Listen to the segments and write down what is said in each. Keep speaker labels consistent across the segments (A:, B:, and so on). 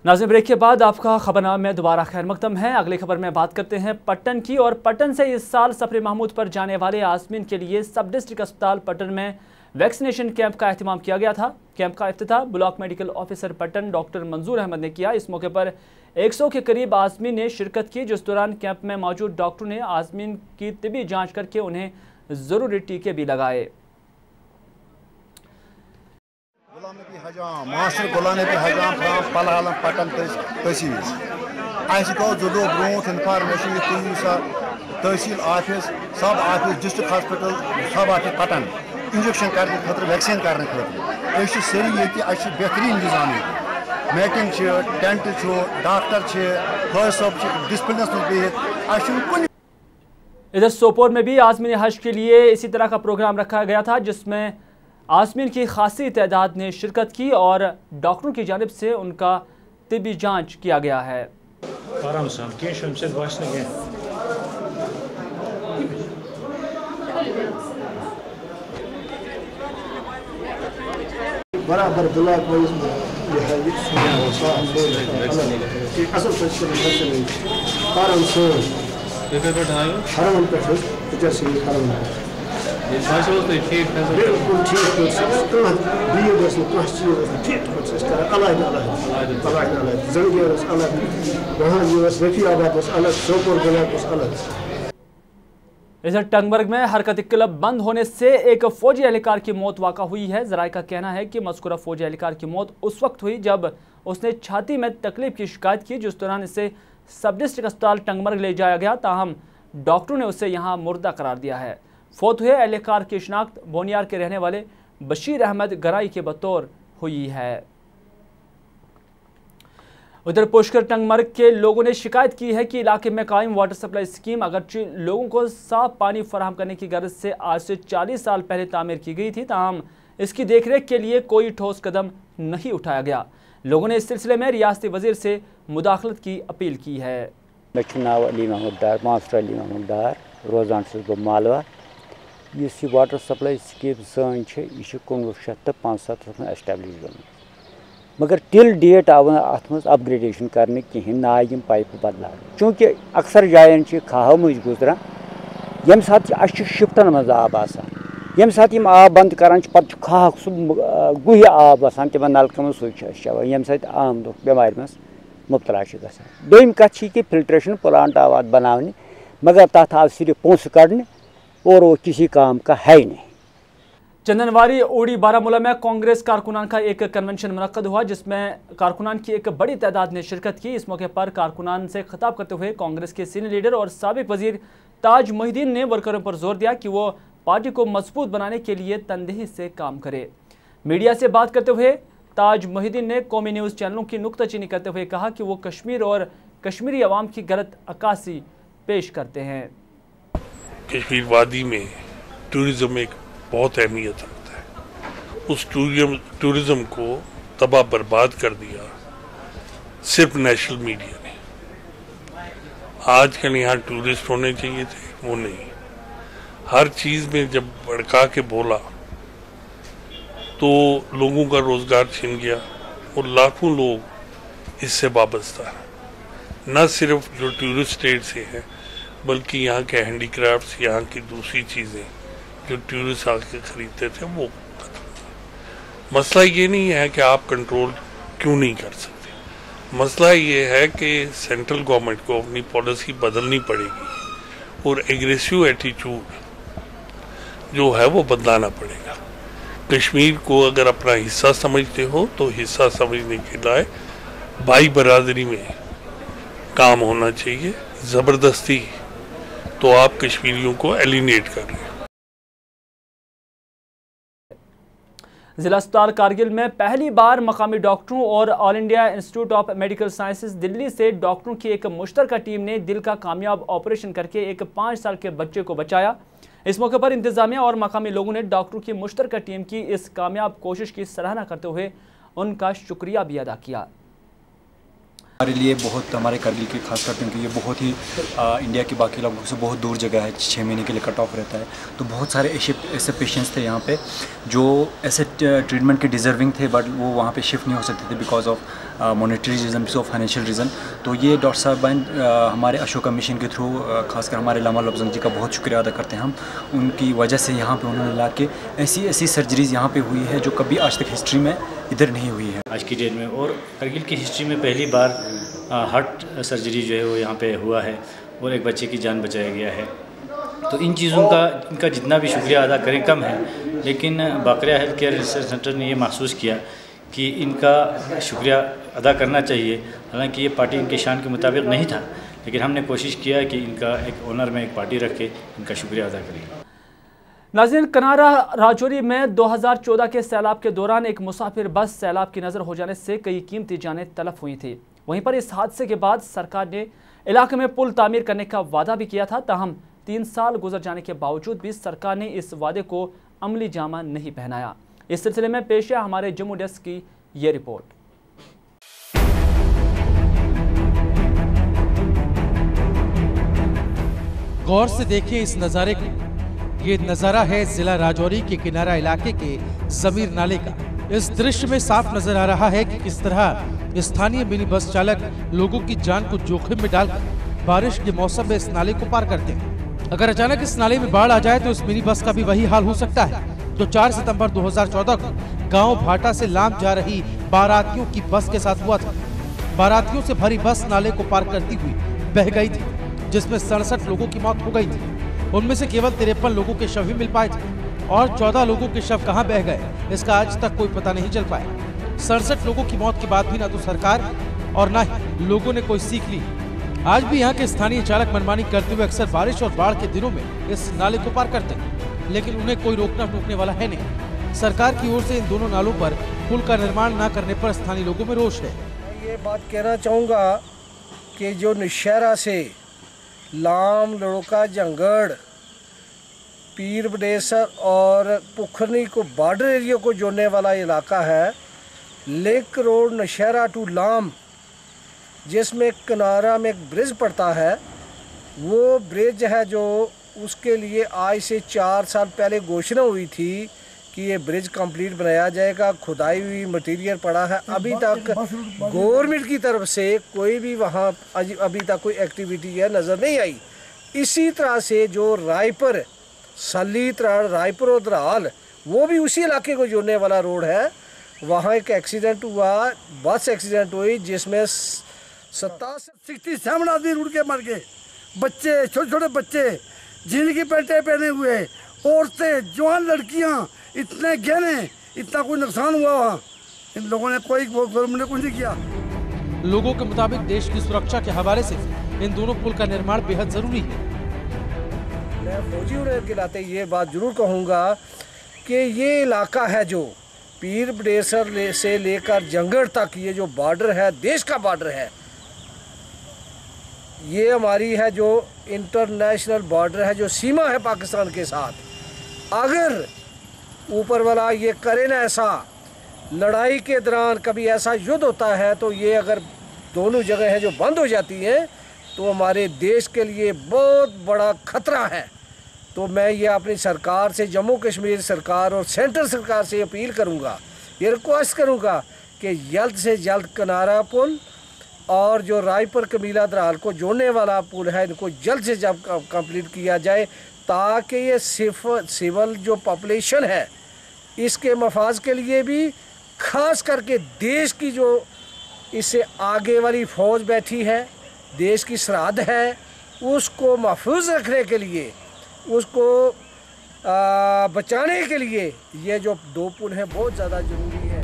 A: नाज़रीन, ब्रेक के बाद आपका खबरनामा में दोबारा खैर मकदम है। अगली खबर में बात करते हैं पट्टन की, और पट्टन से इस साल सफर महमूद पर जाने वाले आज़मीन के लिए सब डिस्ट्रिक्ट अस्पताल पट्टन में वैक्सीनेशन कैंप का एहतमाम किया गया था। कैंप का इफ्तिताह block medical officer Pattan doctor Manzoor Ahmad ने किया। इस मौके पर 100 के करीब आज़मीन ने शिरकत की, जिस दौरान कैंप में मौजूद डॉक्टरों ने आज़मीन की तिबी जाँच करके उन्हें ज़रूरी टीके भी लगाए।
B: मास्टर गुलाम नबी हजाम फ्राम पलहालम पट्टन तहसील गो जुदो ब्रोथ information tehsil office sub office district hospital sub office Pattan injection करने खतर वैक्सीन करने खतर सारी ये बेहतरीन निजाम मीटिंग टेंट डॉक्टर फौज साहब डिस्प्लिनस बिहित।
A: इधर सोपोर में भी आज़मीन हज के लिए इसी तरह का प्रोग्राम रखा गया था, जिसमें आज़मीन की खासी तादाद ने शिरकत की और डॉक्टरों की जानिब से उनका तिबी जांच किया गया है।
C: बराबर ब्लॉक वाइज बिल्कुल
A: इधर टंगमर्ग में हरकत क्लब बंद होने से एक फौजी एहलकार की मौत वाक़ा हुई है। ज़राए का कहना है कि मज़कूरा फौजी एहलकार की मौत उस वक्त हुई जब उसने छाती में तकलीफ की शिकायत की, जिस दौरान इसे सब डिस्ट्रिक्ट अस्पताल टंगमर्ग ले जाया गया। ताहम डॉक्टरों ने उसे यहाँ मुर्दा करार दिया है। फौत हुए एहलकार की शिनाख्त बोनियार के रहने वाले बशीर अहमद गराई के बतौर हुई है। उधर पुष्कर टंगमर्ग के लोगों ने शिकायत की है कि इलाके में कायम वाटर सप्लाई स्कीम अगरचे लोगों को साफ पानी फराहम करने की गर्ज से आज से 40 साल पहले तामीर की गई थी, ताहम इसकी देखरेख के लिए कोई ठोस कदम नहीं उठाया गया। लोगों ने इस सिलसिले में रियासती वजीर से मुदाखलत की अपील की है।
D: नाव अली महमूद डार, मास्टर अली महमूद डार, रोजान बह मालवा। इस वाटर सप्लाई स्कीम सन 1975 में एस्टैब्लिश गई, मगर टिल डेट आव अत मज अपग्रेडेशन करने कहें ना आय पाइप बदला, चूँकि अक्सर जायन खाह मज गुजरान यम सात शिफ्टन मज आब आसान, यम सात आब बंद करान पे खाह सह गुह आब आसान तिम नलकन सो चवान, यम सात आम दो बेमार मज मुबतला गसान। दोम कत कि फिल्ट्रेशन प्लांट आव अत बनाने, मगर तथ आव सिर्फ पोस कड़ने और वो किसी काम का है ही नहीं।
A: चंदनवारी ओडी बारामूला में कांग्रेस कारकुनान का एक कन्वेंशन मुनक्कद हुआ, जिसमें कारकुनान की एक बड़ी तादाद ने शिरकत की। इस मौके पर कारकुनान से खिताब करते हुए कांग्रेस के सीनियर लीडर और साबिक वजीर ताज मोहिद्दीन ने वर्करों पर जोर दिया कि वो पार्टी को मजबूत बनाने के लिए तनदेही से काम करे। मीडिया से बात करते हुए ताज मोहिद्दीन ने कौमी न्यूज़ चैनलों की नुक्ताचीनी करते हुए कहा कि वो कश्मीर और कश्मीरी अवाम की गलत अक्कासी पेश करते हैं।
E: कश्मीर वादी में टूरिज़्म एक बहुत अहमियत रखता है। उस टूरिज़्म को तबाह बर्बाद कर दिया सिर्फ नेशनल मीडिया ने। आजकल यहाँ टूरिस्ट होने चाहिए थे, वो नहीं। हर चीज़ में जब भड़का के बोला तो लोगों का रोज़गार छिन गया और लाखों लोग इससे वाबस्ता है। न सिर्फ जो टूरिस्ट स्टेट से हैं, बल्कि यहाँ के हैंडीक्राफ्ट्स, यहाँ की दूसरी चीज़ें जो टूरिस्ट आके खरीदते थे वो खत्म। मसला ये नहीं है कि आप कंट्रोल क्यों नहीं कर सकते, मसला ये है कि सेंट्रल गवर्नमेंट को अपनी पॉलिसी बदलनी पड़ेगी और एग्रेसिव एटीट्यूड जो है वो बदलाना पड़ेगा। कश्मीर को अगर अपना हिस्सा समझते हो तो हिस्सा समझने के लिए भाई बरादरी में काम होना चाहिए। ज़बरदस्ती तो आप कश्मीरियों को एलिनेट कर रहे हैं।
A: जिला अस्पताल कारगिल में पहली बार मकामी डॉक्टरों और all India institute of medical sciences Delhi से डॉक्टरों की एक मुश्तरका टीम ने दिल का कामयाब ऑपरेशन करके एक 5 साल के बच्चे को बचाया। इस मौके पर इंतजामिया और मकामी लोगों ने डॉक्टरों की मुश्तरका टीम की इस कामयाब कोशिश की सराहना करते हुए उनका शुक्रिया भी अदा किया।
F: हमारे लिए बहुत, हमारे करगिल के खासकर क्योंकि ये बहुत ही इंडिया के बाकी इलाकों से बहुत दूर जगह है, 6 महीने के लिए कट ऑफ रहता है, तो बहुत सारे ऐसे पेशेंट्स थे यहाँ पे जो ऐसे ट्रीटमेंट के डिज़र्विंग थे, बट वो वहाँ पे शिफ्ट नहीं हो सकते थे because of monetary reason, of financial reason. तो ये डॉक्टर साहब हमारे अशोका मिशन के थ्रू खासकर हमारे लामा लफ्जंग जी का बहुत शुक्रिया अदा करते हैं हम, उनकी वजह से यहाँ पे उन्होंने ला के ऐसी सर्जरीज़ यहाँ पे हुई है जो कभी आज तक हिस्ट्री में इधर नहीं हुई है
G: आज की डेट में। और करगिल की हिस्ट्री में पहली बार हार्ट सर्जरी जो है वो यहाँ पे हुआ है और एक बच्चे की जान बचाया गया है। तो इन चीज़ों का इनका जितना भी शुक्रिया अदा करें कम है, लेकिन बाकरिया हेल्थ केयर रिसर्च सेंटर ने ये महसूस किया कि इनका शुक्रिया अदा करना चाहिए। हालांकि ये पार्टी इनकी शान के मुताबिक नहीं था, लेकिन हमने कोशिश किया कि इनका एक ऑनर में एक पार्टी रख के इनका शुक्रिया अदा करें।
A: नाज़रीन, कनारा राजौरी में 2014 के सैलाब के दौरान एक मुसाफिर बस सैलाब की नज़र हो जाने से कई कीमती जानें तलफ हुई थी। वहीं पर इस हादसे के बाद सरकार ने इलाके में पुल तामीर करने का वादा भी किया था, ताहम 3 साल गुजर जाने के बावजूद भी सरकार ने इस वादे को अमली जामा नहीं पहनाया। इस सिलसिले में पेश है हमारे जम्मू डेस्क की ये रिपोर्ट।
H: गौर से देखें इस नज़ारे को। ये नज़ारा है जिला राजौरी के किनारा इलाके के जमीर नाले का। इस दृश्य में साफ नजर आ रहा है कि किस तरह स्थानीय मिनी बस चालक लोगों की जान को जोखिम में डालकर बारिश के मौसम में इस नाले को पार करते हैं। अगर अचानक इस नाले में बाढ़ आ जाए तो इस मिनी बस का भी वही हाल हो सकता है जो 4 सितंबर 2014 को गांव भाटा से लाम जा रही बारातियों की बस के साथ हुआ था। बारातियों से भरी बस नाले को पार करती हुई बह गई थी, जिसमें 67 लोगों की मौत हो गई थी। उनमें से केवल 53 लोगों के शव ही मिल पाए थे और 14 लोगों के शव कहां बह गए इसका आज तक कोई पता नहीं चल पाया। 67 लोगों की मौत के बाद भी न तो सरकार और न ही लोगों ने कोई सीख ली। आज भी यहाँ के स्थानीय चालक मनमानी करते हुए अक्सर बारिश और बाढ़ के दिनों में इस नाले को पार करते हैं, लेकिन उन्हें कोई रोकना टोकने वाला है नहीं। सरकार की ओर से इन दोनों नालों पर पुल का निर्माण न करने पर स्थानीय लोगों में रोष है।
I: ये बात कहना चाहूँगा कि जो नौशहरा से लाम, लड़ोका, जंगड़, पीर बडेसर और पुखरनी को बॉर्डर एरिया को जोड़ने वाला इलाका है, लिंक रोड नौशहरा टू लाम, जिसमें किनारा में एक ब्रिज पड़ता है, वो ब्रिज है जो उसके लिए आज से 4 साल पहले घोषणा हुई थी कि ये ब्रिज कंप्लीट बनाया जाएगा। खुदाई हुई, मटेरियल पड़ा है, अभी तक गवर्नमेंट की तरफ से कोई भी वहाँ अभी तक कोई एक्टिविटी है नज़र नहीं आई। इसी तरह से जो रायपुर सली त्राड़, रायपुर और दराल, वो भी उसी इलाके को जोड़ने वाला रोड है। वहाँ एक एक्सीडेंट हुआ, बस एक्सीडेंट हुई जिसमें
J: 67 आदमी रुड़ के मर गए। बच्चे, छोटे छोटे बच्चे, झील की पैंटें पहने हुए, औरतें, जवान लड़कियाँ, इतने गहने, इतना कोई नुकसान हुआ वहाँ। इन लोगों ने गवर्नमेंट ने कुछ नहीं किया।
H: लोगों के मुताबिक देश की सुरक्षा के हवाले से इन दोनों पुल का निर्माण बेहद जरूरी है।
I: मैं फौजी होने के नाते ये बात जरूर कहूँगा कि ये इलाका है जो पीर बडेसर से लेकर जंगड़ तक, ये जो बॉर्डर है, देश का बॉर्डर है, ये हमारी है जो इंटरनेशनल बॉर्डर है, जो सीमा है पाकिस्तान के साथ। अगर ऊपर वाला ये करे ना ऐसा, लड़ाई के दौरान कभी ऐसा युद्ध होता है तो ये अगर दोनों जगह है जो बंद हो जाती हैं तो हमारे देश के लिए बहुत बड़ा खतरा है। तो मैं ये अपनी सरकार से, जम्मू कश्मीर सरकार और सेंट्रल सरकार से अपील करूँगा, ये रिक्वेस्ट करूँगा कि जल्द से जल्द किनारा पुल और जो रायपुर कमीला दराल को जोड़ने वाला पुल है, इनको जल्द से जल्द कंप्लीट किया जाए, ताकि ये सिविल जो पॉपुलेशन है इसके मफाज के लिए भी, ख़ास करके देश की जो इससे आगे वाली फ़ौज बैठी है, देश की सरहद है, उसको महफूज रखने के लिए, उसको बचाने के लिए ये जो 2 पुल हैं बहुत ज़्यादा ज़रूरी है।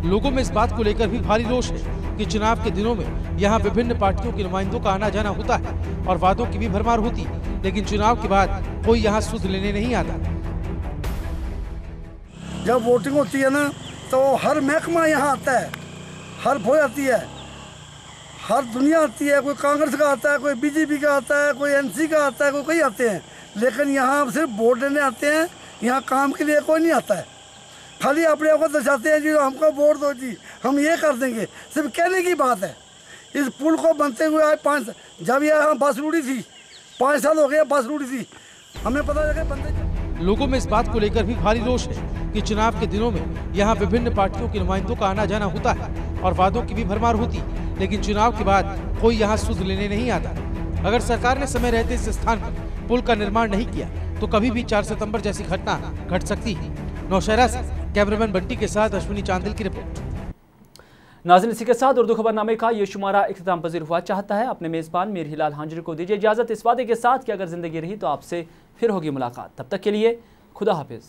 H: लोगों में इस बात को लेकर भी भारी रोष है कि चुनाव के दिनों में यहाँ विभिन्न पार्टियों के नुमाइंदों का आना जाना होता है और वादों की भी भरमार होती है, लेकिन चुनाव के बाद कोई यहाँ सुध लेने नहीं आता।
J: जब वोटिंग होती है ना तो हर महकमा यहाँ आता है, हर फौज आती है, हर दुनिया आती है, कोई कांग्रेस का आता है, कोई बीजेपी का आता है, कोई एनसी का आता है, कोई कई आते हैं, लेकिन यहाँ सिर्फ वोट लेने आते हैं, यहाँ काम के लिए कोई नहीं आता है। खाली अपने आप को दर्शाते हैं जी हमको वोट दो जी, हम ये कर देंगे, सिर्फ कहने की बात है। इस पुल को बनते हुए आज 5 जब ये यहाँ बस रुड़ी थी 5 साल हो गए बस रुड़ी थी, हमें पता लगा बनते।
H: लोगों में इस बात को लेकर भी भारी रोष है कि चुनाव के दिनों में यहाँ विभिन्न पार्टियों के नुमाइंदों का आना जाना होता है और वादों की भी भरमार होती है, लेकिन चुनाव के बाद कोई यहाँ सुध लेने नहीं आता। अगर सरकार ने समय रहते इस स्थान पर पुल का निर्माण नहीं किया तो कभी भी 4 सितंबर जैसी घटना घट सकती है। नौशहरा से कैमरामैन बंटी के साथ अश्विनी चांदिल की रिपोर्ट।
A: नाज़रीन, इसी के साथ उर्दू खबरनामे का ये शुमारा इख्तिताम पजीर हुआ चाहता है। अपने मेज़बान मीर हिलाल हांजरी को दीजिए इजाज़त, इस वादे के साथ कि अगर ज़िंदगी रही तो आपसे फिर होगी मुलाकात। तब तक के लिए खुदा हाफिज़।